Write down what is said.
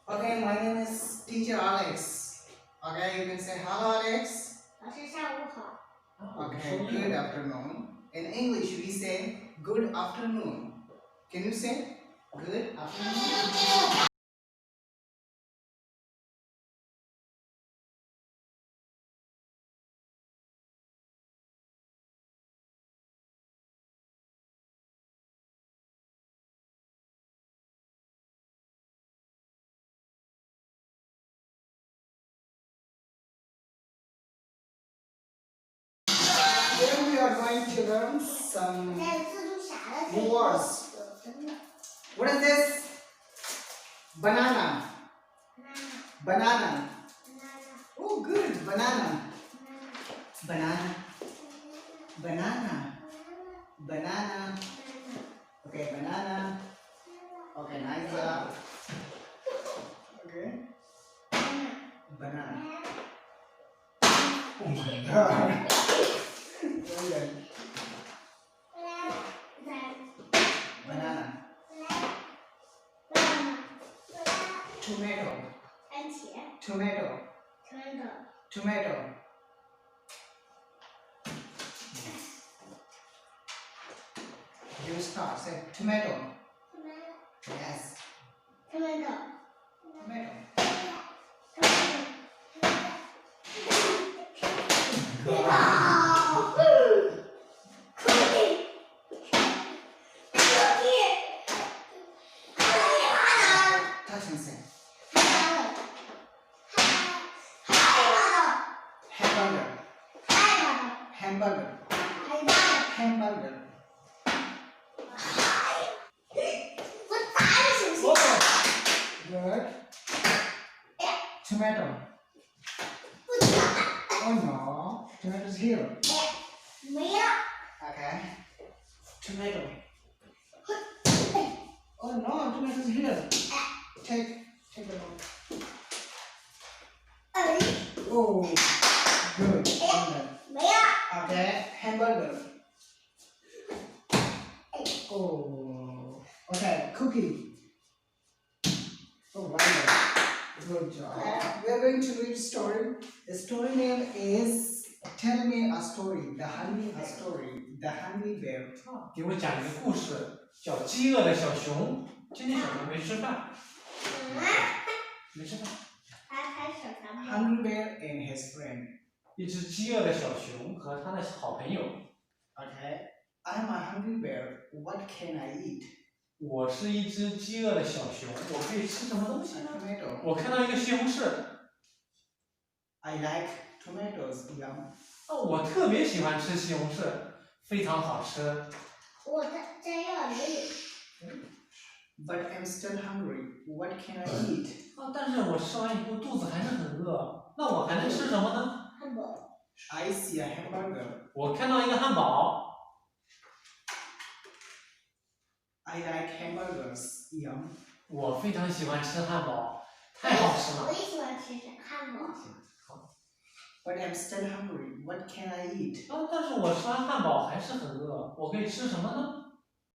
Okay, my name is Teacher Alex. Okay, you can say hello, Alex. 老师下午好。 Okay, good afternoon. In English, we say good afternoon. Can you say good afternoon? Here we are going to learn some words. What is this? Banana. Banana. Oh, good. Banana. Banana. Banana. Banana. Okay, banana. Okay, nice job. Okay. Banana. Oh my god. Very good. Banana. Tomato. Tomato. Tomato. You start. Say tomato. Yes. Tomato. Touch and say. Hamburger. Hamburger. Hamburger. Good. Tomato. Oh no. Tomato's here. Okay. Tomato. Oh no, tomato's here. Take the one. Oh, good. Okay, hamburger. Oh, okay, cookie. Oh, wonderful. Good job. We are going to read story. The story name is Tell Me a Story. The Hungry a Story. The Hungry Bear. 给我讲一个故事，叫《饥饿的小熊》。今天小熊没吃饭，没吃饭。 Hungry Bear and his friend. 一只饥饿的小熊和他的好朋友。 Okay. I'm a hungry bear. What can I eat? 我是一只饥饿的小熊，我可以吃什么东西呢？ Tomato. 我看到一个西红柿， I like tomatoes. Yum. 我特别喜欢吃西红柿，非常好吃。 But I'm still hungry. What can I eat? 但是我吃完以后肚子还是很饿，那我还能吃什么呢？ I see a hamburger. 我看到一个汉堡， I like hamburgers. Yum. 我非常喜欢吃汉堡，太好吃了。 But I'm still hungry. What can I eat? 但是我吃完汉堡还是很饿，我可以吃什么呢？